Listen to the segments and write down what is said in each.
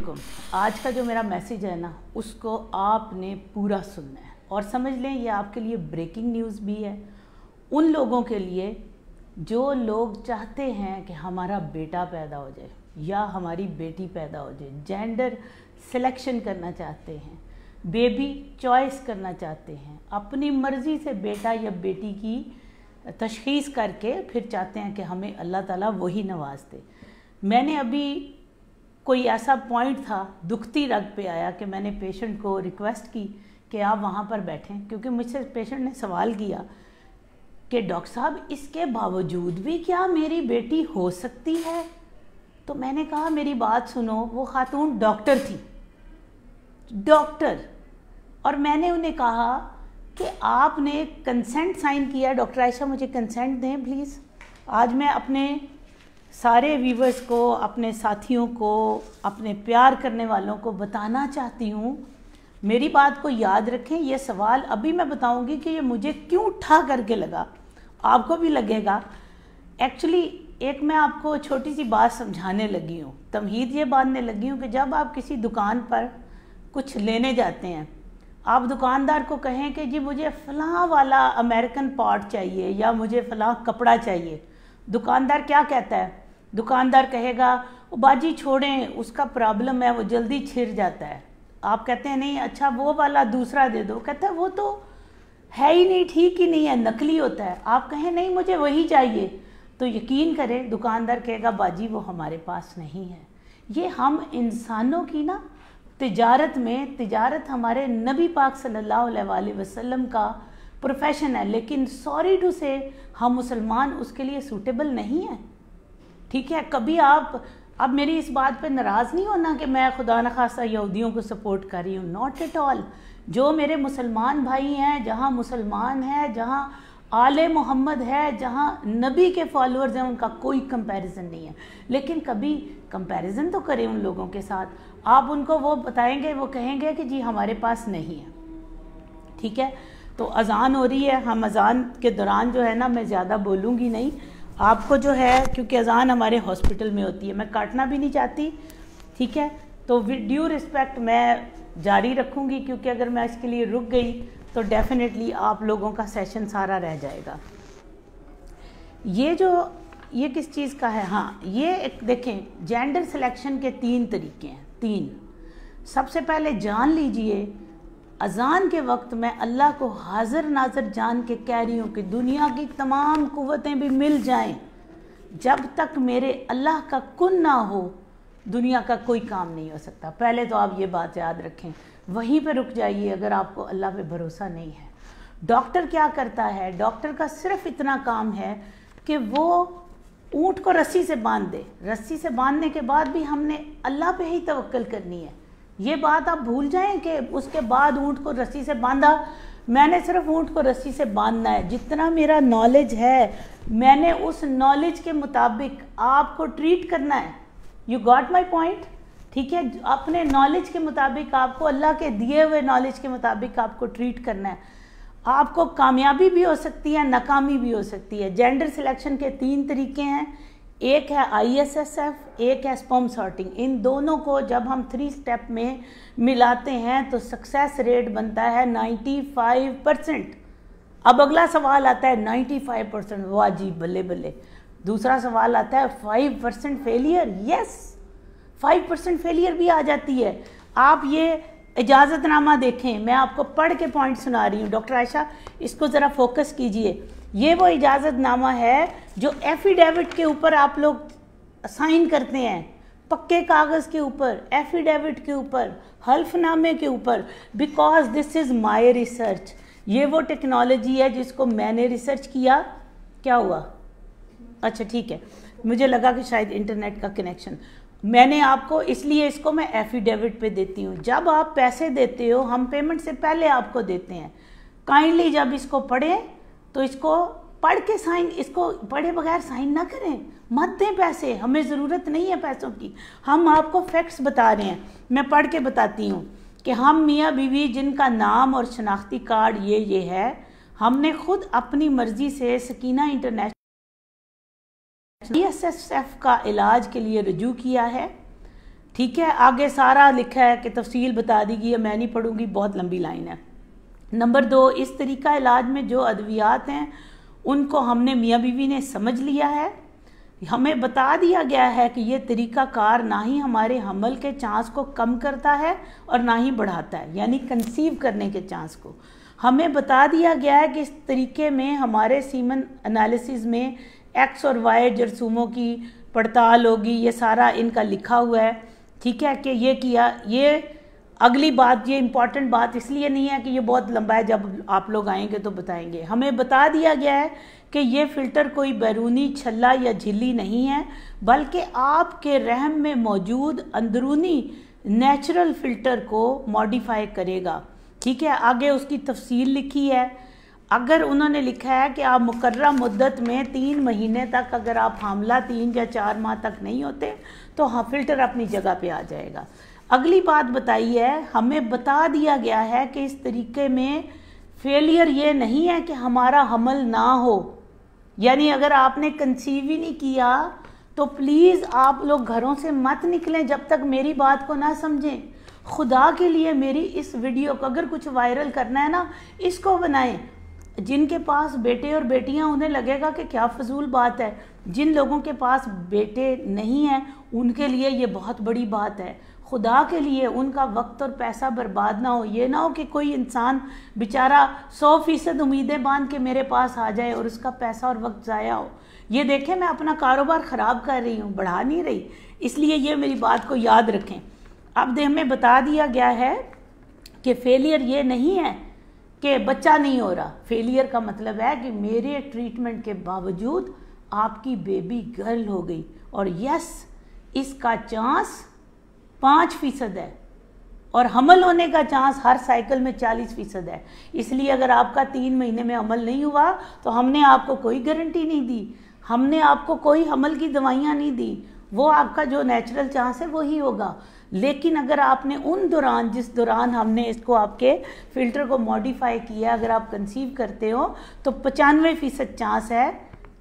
वालेकुम। आज का जो मेरा मैसेज है ना, उसको आपने पूरा सुनना है और समझ लें ये आपके लिए ब्रेकिंग न्यूज़ भी है, उन लोगों के लिए जो लोग चाहते हैं कि हमारा बेटा पैदा हो जाए या हमारी बेटी पैदा हो जाए, जेंडर सिलेक्शन करना चाहते हैं, बेबी चॉइस करना चाहते हैं, अपनी मर्ज़ी से बेटा या बेटी की तशख़ीस करके फिर चाहते हैं कि हमें अल्लाह ताला वही नवाज दे। मैंने अभी कोई ऐसा पॉइंट था, दुखती रग पे आया कि मैंने पेशेंट को रिक्वेस्ट की कि आप वहाँ पर बैठें, क्योंकि मुझसे पेशेंट ने सवाल किया कि डॉक्टर साहब इसके बावजूद भी क्या मेरी बेटी हो सकती है? तो मैंने कहा मेरी बात सुनो, वो खातून डॉक्टर थी, डॉक्टर, और मैंने उन्हें कहा कि आपने कंसेंट साइन किया। डॉक्टर आयशा मुझे कंसेंट दें प्लीज़। आज मैं अपने सारे व्यूवर्स को, अपने साथियों को, अपने प्यार करने वालों को बताना चाहती हूँ, मेरी बात को याद रखें। ये सवाल अभी मैं बताऊँगी कि ये मुझे क्यों उठा करके लगा, आपको भी लगेगा। एक्चुअली एक मैं आपको छोटी सी बात समझाने लगी हूँ, तमहीद ये बांधने लगी हूँ कि जब आप किसी दुकान पर कुछ लेने जाते हैं, आप दुकानदार को कहें कि जी मुझे फ़लाँ वाला अमेरिकन पॉट चाहिए या मुझे फ़लाँ कपड़ा चाहिए, दुकानदार क्या कहता है? दुकानदार कहेगा वो बाजी छोड़ें, उसका प्रॉब्लम है, वो जल्दी छिड़ जाता है। आप कहते हैं नहीं अच्छा वो वाला दूसरा दे दो, कहता है वो तो है ही नहीं, ठीक ही नहीं है, नकली होता है। आप कहें नहीं मुझे वही चाहिए, तो यकीन करें दुकानदार कहेगा बाजी वो हमारे पास नहीं है। ये हम इंसानों की ना तिजारत में, तिजारत हमारे नबी पाक सल्लल्लाहु अलैहि वसल्लम का प्रोफेशन है, लेकिन सॉरी टू से हम मुसलमान उसके लिए सूटेबल नहीं है। ठीक है, कभी आप अब मेरी इस बात पे नाराज़ नहीं होना कि मैं खुदा न खासा यहूदियों को सपोर्ट कर रही हूँ, नॉट एट ऑल। जो मेरे मुसलमान भाई हैं, जहाँ मुसलमान है, जहाँ आले मोहम्मद है, जहाँ नबी के फॉलोअर्स हैं, उनका कोई कंपैरिजन नहीं है। लेकिन कभी कंपैरिजन तो करें उन लोगों के साथ। आप उनको वो बताएंगे, वो कहेंगे कि जी हमारे पास नहीं है। ठीक है, तो अज़ान हो रही है, हम अज़ान के दौरान जो है ना मैं ज़्यादा बोलूँगी नहीं, आपको जो है, क्योंकि अज़ान हमारे हॉस्पिटल में होती है, मैं काटना भी नहीं चाहती। ठीक है, तो विद ड्यू रिस्पेक्ट मैं जारी रखूँगी, क्योंकि अगर मैं इसके लिए रुक गई तो डेफिनेटली आप लोगों का सेशन सारा रह जाएगा। ये किस चीज़ का है? हाँ, ये एक देखें, जेंडर सिलेक्शन के 3 तरीके हैं, 3। सबसे पहले जान लीजिए, अज़ान के वक्त मैं अल्लाह को हाज़िर नाज़र जान के कह रही हूँ कि दुनिया की तमाम कुव्वतें भी मिल जाएं, जब तक मेरे अल्लाह का कुन ना हो दुनिया का कोई काम नहीं हो सकता। पहले तो आप ये बात याद रखें, वहीं पे रुक जाइए अगर आपको अल्लाह पे भरोसा नहीं है। डॉक्टर क्या करता है? डॉक्टर का सिर्फ इतना काम है कि वो ऊँट को रस्सी से बांध दे, रस्सी से बांधने के बाद भी हमने अल्लाह पे ही तवक्कल करनी है। ये बात आप भूल जाएं कि उसके बाद ऊँट को रस्सी से बांधा, मैंने सिर्फ ऊँट को रस्सी से बांधना है। जितना मेरा नॉलेज है, मैंने उस नॉलेज के मुताबिक आपको ट्रीट करना है। You got my point? ठीक है, अपने नॉलेज के मुताबिक आपको, अल्लाह के दिए हुए नॉलेज के मुताबिक आपको ट्रीट करना है। आपको कामयाबी भी हो सकती है, नाकामी भी हो सकती है। जेंडर सिलेक्शन के 3 तरीके हैं, एक है ISSF, एक है स्पर्म सॉर्टिंग। इन दोनों को जब हम 3 स्टेप में मिलाते हैं तो सक्सेस रेट बनता है 95%। अब अगला सवाल आता है 95%, वाह जी बल्ले बल्ले। दूसरा सवाल आता है 5% फेलियर। यस, 5% फेलियर भी आ जाती है। आप ये इजाज़तनामा देखें, मैं आपको पढ़ के पॉइंट सुना रही हूँ। डॉक्टर आयशा इसको ज़रा फोकस कीजिए। ये वो इजाज़तनामा है जो एफिडेविट के ऊपर आप लोग साइन करते हैं, पक्के कागज़ के ऊपर, एफिडेविट के ऊपर, हल्फनामे के ऊपर, because this is my research. ये वो टेक्नोलॉजी है जिसको मैंने रिसर्च किया। क्या हुआ? अच्छा ठीक है, मुझे लगा कि शायद इंटरनेट का कनेक्शन। मैंने आपको इसलिए इसको मैं एफिडेविट पे देती हूँ। जब आप पैसे देते हो, हम पेमेंट से पहले आपको देते हैं। काइंडली जब इसको पढ़ें तो इसको पढ़ के साइन, इसको पढ़े बगैर साइन ना करें, मत दें पैसे, हमें ज़रूरत नहीं है पैसों की। हम आपको फैक्ट्स बता रहे हैं, मैं पढ़ के बताती हूँ कि हम मियाँ बीवी जिनका नाम और शनाख्ती कार्ड ये है, हमने खुद अपनी मर्ज़ी से सकीना इंटरनेशनल ISSF का इलाज के लिए रजू किया है। ठीक है, आगे सारा लिखा है कि तफसील बता दी गई है, मैं नहीं पढ़ूंगी, बहुत लंबी लाइन है। नंबर 2, इस तरीका इलाज में जो अद्वियात हैं उनको हमने मियाँ बीवी ने समझ लिया है। हमें बता दिया गया है कि ये तरीका कार ना ही हमारे हमल के चांस को कम करता है और ना ही बढ़ाता है, यानी कंसीव करने के चांस को। हमें बता दिया गया है कि इस तरीके में हमारे सीमन एनालिसिस में एक्स और वाई जरसूमों की पड़ताल होगी, ये सारा इनका लिखा हुआ है। ठीक है, कि ये किया। ये अगली बात, ये इम्पॉर्टेंट बात इसलिए नहीं है कि ये बहुत लंबा है, जब आप लोग आएंगे तो बताएंगे। हमें बता दिया गया है कि ये फ़िल्टर कोई बैरूनी छल्ला या झिल्ली नहीं है, बल्कि आपके रहम में मौजूद अंदरूनी नेचुरल फ़िल्टर को मॉडिफाई करेगा। ठीक है, आगे उसकी तफसील लिखी है। अगर उन्होंने लिखा है कि आप मुकर्रर मुद्दत में 3 महीने तक अगर आप हामला 3 या 4 माह तक नहीं होते तो हाँ फ़िल्टर अपनी जगह पे आ जाएगा। अगली बात बताई है, हमें बता दिया गया है कि इस तरीके में फेलियर ये नहीं है कि हमारा हमल ना हो, यानी अगर आपने कंसीव ही नहीं किया तो प्लीज़ आप लोग घरों से मत निकलें जब तक मेरी बात को ना समझें। खुदा के लिए मेरी इस वीडियो को अगर कुछ वायरल करना है ना, इसको बनाएं। जिनके पास बेटे और बेटियां, उन्हें लगेगा कि क्या फजूल बात है। जिन लोगों के पास बेटे नहीं हैं उनके लिए ये बहुत बड़ी बात है। खुदा के लिए उनका वक्त और पैसा बर्बाद ना हो। ये ना हो कि कोई इंसान बेचारा 100% उम्मीदें बांध के मेरे पास आ जाए और उसका पैसा और वक्त ज़ाया हो। ये देखें, मैं अपना कारोबार ख़राब कर रही हूँ, बढ़ा नहीं रही। इसलिए ये मेरी बात को याद रखें। अब हमें बता दिया गया है कि फेलियर ये नहीं है कि बच्चा नहीं हो रहा। फेलियर का मतलब है कि मेरे ट्रीटमेंट के बावजूद आपकी बेबी गर्ल हो गई, और यस, इसका चांस 5% है और हमल होने का चांस हर साइकिल में 40% है। इसलिए अगर आपका 3 महीने में हमल नहीं हुआ तो हमने आपको कोई गारंटी नहीं दी, हमने आपको कोई हमल की दवाइयाँ नहीं दी, वो आपका जो नेचुरल चांस है वही होगा। लेकिन अगर आपने उन दौरान, जिस दौरान हमने इसको आपके फ़िल्टर को मॉडिफाई किया, अगर आप कंसीव करते हो तो 95% चांस है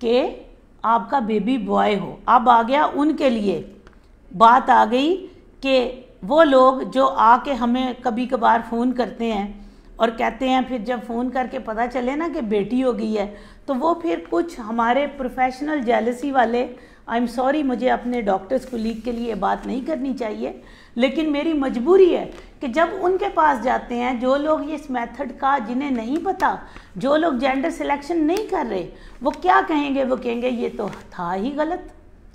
कि आपका बेबी बॉय हो। अब आ गया उनके लिए बात आ गई कि वो लोग जो आके हमें कभी कभार फ़ोन करते हैं और कहते हैं, फिर जब फ़ोन करके पता चले ना कि बेटी हो गई है, तो वो फिर कुछ हमारे प्रोफेशनल जेलसी वाले, आई एम सॉरी, मुझे अपने डॉक्टर्स कोलीग के लिए बात नहीं करनी चाहिए, लेकिन मेरी मजबूरी है कि जब उनके पास जाते हैं जो लोग इस मेथड का, जिन्हें नहीं पता, जो लोग जेंडर सिलेक्शन नहीं कर रहे, वो क्या कहेंगे? वो कहेंगे ये तो था ही गलत,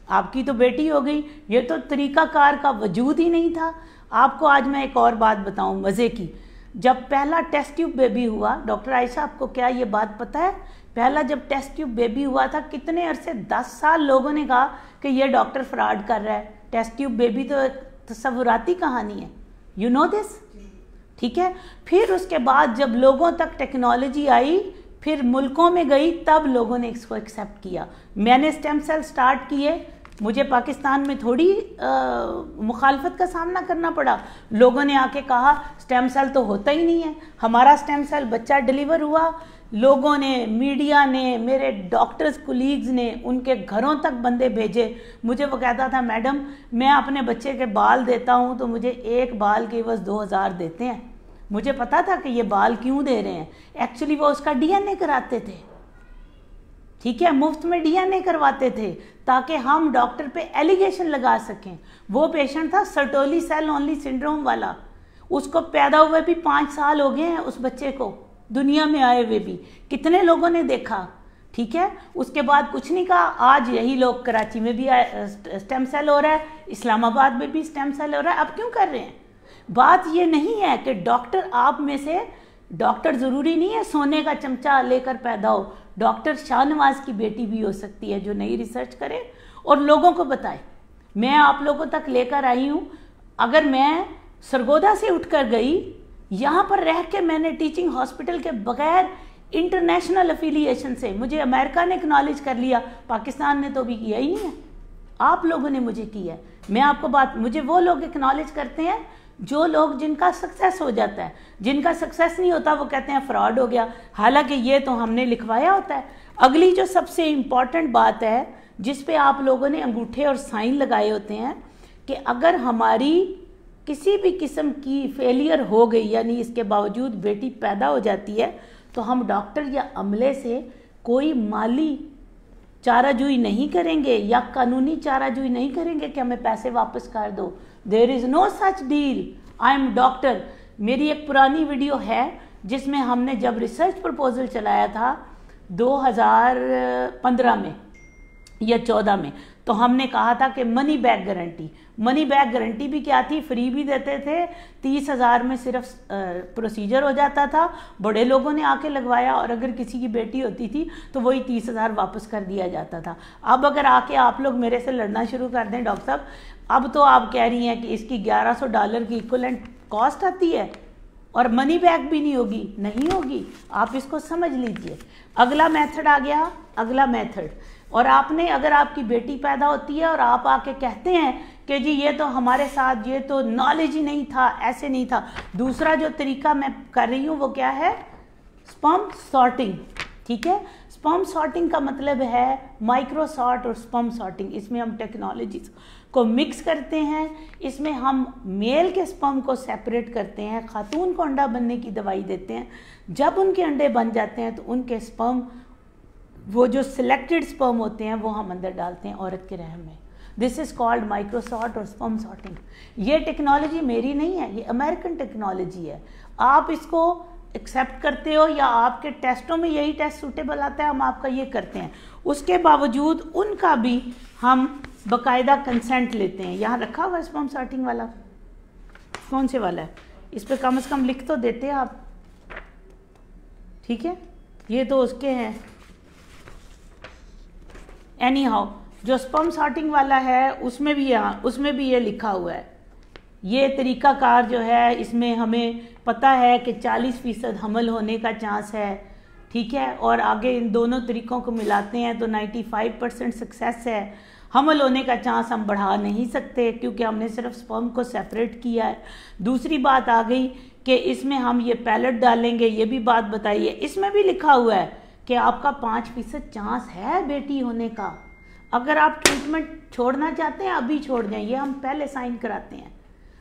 आपकी तो बेटी हो गई, ये तो तरीकाकार का वजूद ही नहीं था। आपको आज मैं एक और बात बताऊं मज़े की। जब पहला टेस्ट ट्यूब बेबी हुआ, डॉक्टर आयशा आपको क्या ये बात पता है? पहला जब टेस्ट ट्यूब बेबी हुआ था, कितने अरसे, 10 साल लोगों ने कहा कि ये डॉक्टर फ्रॉड कर रहा है, टेस्ट ट्यूब बेबी तो एक तस्वुराती कहानी है। You know this? ठीक है। फिर उसके बाद जब लोगों तक टेक्नोलॉजी आई, फिर मुल्कों में गई, तब लोगों ने इसको एक्सेप्ट किया। मैंने स्टेम सेल स्टार्ट किए, मुझे पाकिस्तान में थोड़ी मुखालफत का सामना करना पड़ा। लोगों ने आके कहा स्टेम सेल तो होता ही नहीं है, हमारा स्टेम सेल बच्चा डिलीवर हुआ। लोगों ने, मीडिया ने, मेरे डॉक्टर्स कोलीग्स ने उनके घरों तक बंदे भेजे। मुझे वो कहता था, मैडम मैं अपने बच्चे के बाल देता हूँ तो मुझे एक बाल के बस 2000 देते हैं। मुझे पता था कि ये बाल क्यों दे रहे हैं, एक्चुअली वो उसका डीएनए कराते थे। ठीक है, मुफ्त में डीएनए करवाते थे ताकि हम डॉक्टर पे एलिगेशन लगा सकें। वो पेशेंट था सर्टोली सेल ओनली सिंड्रोम वाला, उसको पैदा हुए भी 5 साल हो गए हैं, उस बच्चे को दुनिया में आए हुए भी कितने लोगों ने देखा। ठीक है, उसके बाद कुछ नहीं कहा। आज यही लोग, कराची में भी स्टेम सेल हो रहा है, इस्लामाबाद में भी स्टेम सेल हो रहा है। अब क्यों कर रहे हैं? बात ये नहीं है कि डॉक्टर, आप में से डॉक्टर ज़रूरी नहीं है सोने का चमचा लेकर पैदा हो। डॉक्टर शाहनवाज की बेटी भी हो सकती है जो नई रिसर्च करे और लोगों को बताए। मैं आप लोगों तक लेकर आई हूँ। अगर मैं सरगोदा से उठकर गई, यहाँ पर रह के मैंने टीचिंग हॉस्पिटल के बगैर इंटरनेशनल एफिलिएशन से, मुझे अमेरिका ने एक्नॉलेज कर लिया, पाकिस्तान ने तो भी किया ही नहीं है, आप लोगों ने मुझे किया है। मैं आपको बात, मुझे वो लोग एक्नॉलेज करते हैं जो लोग, जिनका सक्सेस हो जाता है। जिनका सक्सेस नहीं होता वो कहते हैं फ्रॉड हो गया, हालांकि ये तो हमने लिखवाया होता है। अगली जो सबसे इम्पॉर्टेंट बात है जिस पे आप लोगों ने अंगूठे और साइन लगाए होते हैं कि अगर हमारी किसी भी किस्म की फेलियर हो गई, यानी इसके बावजूद बेटी पैदा हो जाती है, तो हम डॉक्टर या अमले से कोई माली चाराजोई नहीं करेंगे या कानूनी चाराजोई नहीं करेंगे कि हमें पैसे वापस कर दो। There is no such deal. I am doctor. मेरी एक पुरानी वीडियो है जिसमें हमने जब रिसर्च प्रपोजल चलाया था 2015 में या 14 में, तो हमने कहा था कि money back guarantee. Money back guarantee भी क्या थी? फ्री भी देते थे, 30,000 में सिर्फ प्रोसीजर हो जाता था, बड़े लोगों ने आके लगवाया और अगर किसी की बेटी होती थी तो वही 30,000 वापस कर दिया जाता था। अब अगर आके आप लोग मेरे से लड़ना शुरू कर दें डॉक्टर साहब, अब तो आप कह रही हैं कि इसकी $1100 की इक्वलेंट कॉस्ट आती है और मनी बैक भी नहीं होगी। नहीं होगी, आप इसको समझ लीजिए। अगला मेथड आ गया, अगला मेथड। और आपने, अगर आपकी बेटी पैदा होती है और आप आके कहते हैं कि जी ये तो हमारे साथ, ये तो नॉलेज ही नहीं था, ऐसे नहीं था। दूसरा जो तरीका मैं कर रही हूँ वो क्या है? Sperm sorting. ठीक है, स्पर्म सॉर्टिंग का मतलब है माइक्रो सॉर्ट और स्पर्म सॉर्टिंग। इसमें हम टेक्नोलॉजीज को मिक्स करते हैं, इसमें हम मेल के स्पर्म को सेपरेट करते हैं, खातून को अंडा बनने की दवाई देते हैं। जब उनके अंडे बन जाते हैं तो उनके स्पर्म, वो जो सिलेक्टेड स्पर्म होते हैं, वो हम अंदर डालते हैं औरत के रहम में। दिस इज़ कॉल्ड माइक्रोसॉर्ट और स्पर्म सॉर्टिंग। ये टेक्नोलॉजी मेरी नहीं है, ये अमेरिकन टेक्नोलॉजी है। आप इसको एक्सेप्ट करते हो या आपके टेस्टों में यही टेस्ट सूटेबल आता है, हम आपका ये करते हैं। उसके बावजूद उनका भी हम बाकायदा कंसेंट लेते हैं। यहाँ रखा हुआ है स्पर्म सॉर्टिंग वाला, कौन से वाला है? इस पर कम से कम लिख तो देते हैं आप। ठीक है, ये तो उसके हैं। एनी हाउ, जो स्पर्म सॉर्टिंग वाला है उसमें भी ये लिखा हुआ है। ये तरीकाकार जो है, इसमें हमें पता है कि 40% हमल होने का चांस है। ठीक है, और आगे इन दोनों तरीकों को मिलाते हैं तो 95% सक्सेस है। हमल होने का चांस हम बढ़ा नहीं सकते क्योंकि हमने सिर्फ स्पर्म को सेपरेट किया है। दूसरी बात आ गई कि इसमें हम ये पैलेट डालेंगे, ये भी बात बताइए। इसमें भी लिखा हुआ है कि आपका 5% चांस है बेटी होने का। अगर आप ट्रीटमेंट छोड़ना चाहते हैं अभी छोड़ जाएं, ये हम पहले साइन कराते हैं।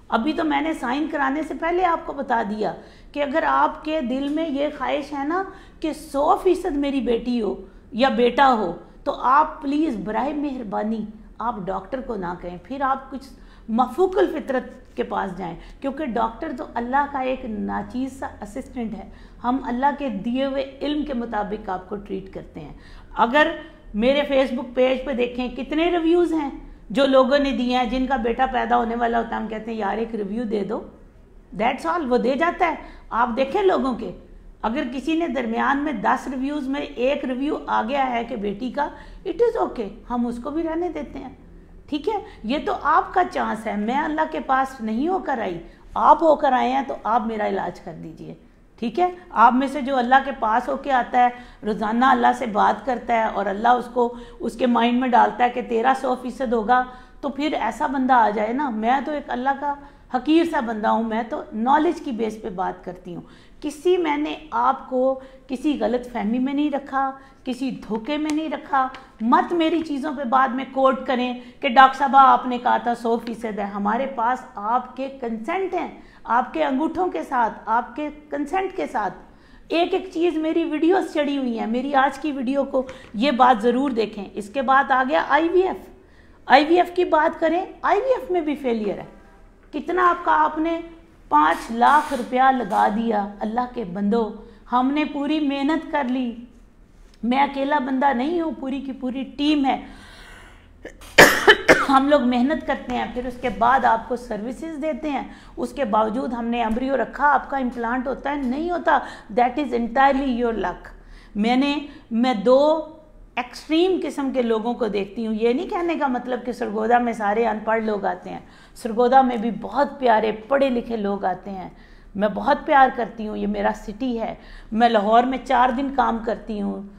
अभी तो मैंने साइन कराने से पहले आपको बता दिया कि अगर आपके दिल में ये ख्वाहिश है ना कि 100% मेरी बेटी हो या बेटा हो, तो आप प्लीज़ बराए मेहरबानी आप डॉक्टर को ना कहें, फिर आप कुछ मफूकल फितरत के पास जाएं, क्योंकि डॉक्टर तो अल्लाह का एक नाचीज़ सा असिस्टेंट है। हम अल्लाह के दिए हुए इल्म के मुताबिक आपको ट्रीट करते हैं। अगर मेरे फेसबुक पेज पे देखें कितने रिव्यूज़ हैं जो लोगों ने दिए हैं, जिनका बेटा पैदा होने वाला होता है, हम कहते हैं यार एक रिव्यू दे दो, दैट्स ऑल। वो दे जाता है। आप देखें लोगों के, अगर किसी ने दरमियान में 10 रिव्यूज़ में एक रिव्यू आ गया है कि बेटी का, इट इज़ ओके, हम उसको भी रहने देते हैं। ठीक है, ये तो आपका चांस है। मैं अल्लाह के पास नहीं होकर आई, आप होकर आए हैं, तो आप मेरा इलाज कर दीजिए। ठीक है, आप में से जो अल्लाह के पास होके आता है, रोज़ाना अल्लाह से बात करता है और अल्लाह उसको उसके माइंड में डालता है कि तेरा 100% होगा, तो फिर ऐसा बंदा आ जाए ना। मैं तो एक अल्लाह का हकीर सा बंदा हूँ, मैं तो नॉलेज की बेस पे बात करती हूँ। मैंने आपको किसी गलत फहमी में नहीं रखा, किसी धोखे में नहीं रखा। मत मेरी चीज़ों पे बाद में कोट करें कि डॉक्टर साहब आपने कहा था 100% है। हमारे पास आपके कंसेंट हैं, आपके अंगूठों के साथ, आपके कंसेंट के साथ एक एक चीज़ मेरी वीडियोस चढ़ी हुई हैं। मेरी आज की वीडियो को ये बात ज़रूर देखें। इसके बाद आ गया IVF की बात करें। IVF में भी फेलियर है। कितना आपने 5 लाख रुपया लगा दिया। अल्लाह के बंदो, हमने पूरी मेहनत कर ली। मैं अकेला बंदा नहीं हूँ, पूरी की पूरी टीम है। हम लोग मेहनत करते हैं, फिर उसके बाद आपको सर्विसेज देते हैं। उसके बावजूद हमने एम्ब्रियो रखा, आपका इम्प्लांट होता है नहीं होता, that is entirely your luck. मैं 2 एक्सट्रीम किस्म के लोगों को देखती हूँ। ये नहीं कहने का मतलब कि सरगोदा में सारे अनपढ़ लोग आते हैं। सरगोदा में भी बहुत प्यारे पढ़े लिखे लोग आते हैं। मैं बहुत प्यार करती हूँ, ये मेरा सिटी है। मैं लाहौर में 4 दिन काम करती हूँ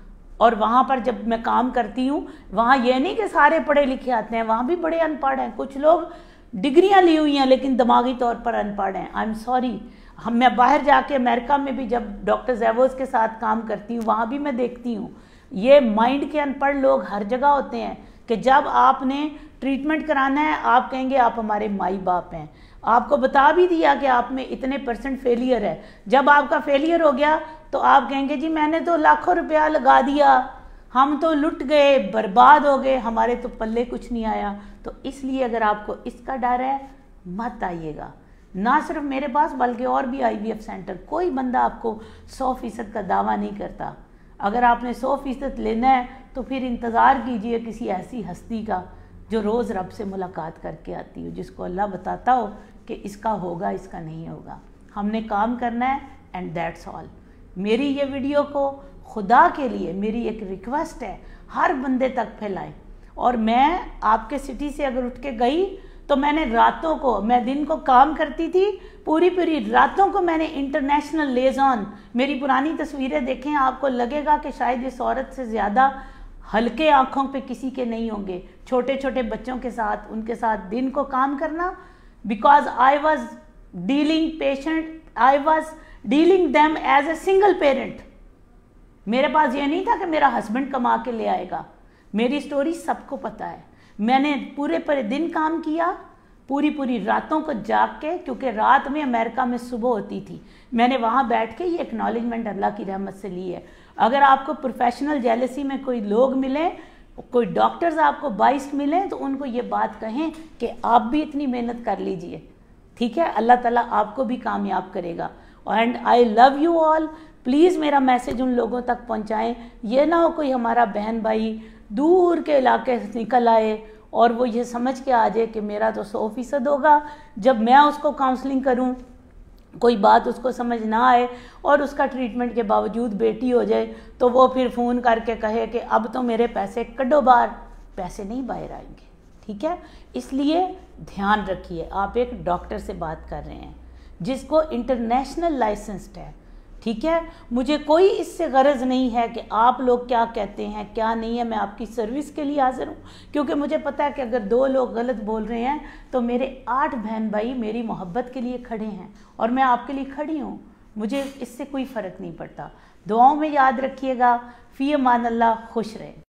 और वहाँ पर जब मैं काम करती हूँ, वहाँ ये नहीं कि सारे पढ़े लिखे आते हैं, वहाँ भी बड़े अनपढ़ हैं। कुछ लोग डिग्रियाँ ली हुई हैं लेकिन दिमागी तौर पर अनपढ़ हैं। I am sorry. मैं बाहर जाके अमेरिका में भी जब डॉक्टर ज़ेवोस के साथ काम करती हूँ, वहाँ भी मैं देखती हूँ ये माइंड के अनपढ़ लोग हर जगह होते हैं कि जब आपने ट्रीटमेंट कराना है आप कहेंगे आप हमारे माई बाप हैं। आपको बता भी दिया कि आप में इतने % फेलियर है। जब आपका फेलियर हो गया तो आप कहेंगे जी मैंने तो लाखों रुपया लगा दिया, हम तो लुट गए, बर्बाद हो गए, हमारे तो पल्ले कुछ नहीं आया। तो इसलिए अगर आपको इसका डर है मत आइएगा। ना सिर्फ मेरे पास बल्कि और भी IVF सेंटर, कोई बंदा आपको 100% का दावा नहीं करता। अगर आपने 100% लेना है तो फिर इंतज़ार कीजिए किसी ऐसी हस्ती का जो रोज़ रब से मुलाकात करके आती हो, जिसको अल्लाह बताता हो कि इसका होगा इसका नहीं होगा। हमने काम करना है एंड दैट्स ऑल। मेरी ये वीडियो को खुदा के लिए मेरी एक रिक्वेस्ट है, हर बंदे तक फैलाएं। और मैं आपके सिटी से अगर उठ के गई तो मैंने रातों को, मैं दिन को काम करती थी, पूरी रातों को मैंने इंटरनेशनल लेज़ॉन, मेरी पुरानी तस्वीरें देखें आपको लगेगा कि शायद इस औरत से ज़्यादा हल्के आँखों पे किसी के नहीं होंगे। छोटे छोटे बच्चों के साथ, उनके साथ दिन को काम करना, because I was dealing patient, I was dealing them as a single parent. मेरे पास ये नहीं था कि मेरा हस्बैंड कमा के ले आएगा। मेरी स्टोरी सबको पता है। मैंने पूरे दिन काम किया, पूरी रातों को जाग के, क्योंकि रात में अमेरिका में सुबह होती थी। मैंने वहाँ बैठ के ये एक्नॉलेजमेंट अल्लाह की रहमत से ली है। अगर आपको प्रोफेशनल जेलसी में कोई लोग मिले, कोई डॉक्टर्स आपको बाइस्ट मिले, तो उनको ये बात कहें कि आप भी इतनी मेहनत कर लीजिए, ठीक है, अल्लाह ताला आपको भी कामयाब करेगा। And I love you all. Please मेरा मैसेज उन लोगों तक पहुँचाएँ। ये ना हो कोई हमारा बहन भाई दूर के इलाके से निकल आए और वो ये समझ के आ जाए कि मेरा तो 100% होगा। जब मैं उसको काउंसलिंग करूं, कोई बात उसको समझ ना आए और उसका ट्रीटमेंट के बावजूद बेटी हो जाए, तो वो फिर फ़ोन करके कहे कि अब तो मेरे पैसे कड्डो बाहर। पैसे नहीं बाहर आएंगे, ठीक है। इसलिए ध्यान रखिए, आप एक डॉक्टर से बात कर रहे हैं जिसको इंटरनेशनल लाइसेंस्ड है, ठीक है। मुझे कोई इससे गरज नहीं है कि आप लोग क्या कहते हैं क्या नहीं है। मैं आपकी सर्विस के लिए हाजिर हूँ, क्योंकि मुझे पता है कि अगर 2 लोग गलत बोल रहे हैं तो मेरे 8 बहन भाई मेरी मोहब्बत के लिए खड़े हैं और मैं आपके लिए खड़ी हूँ। मुझे इससे कोई फ़र्क नहीं पड़ता। दुआओं में याद रखिएगा। फ़ी अमान अल्लाह। खुश रहें।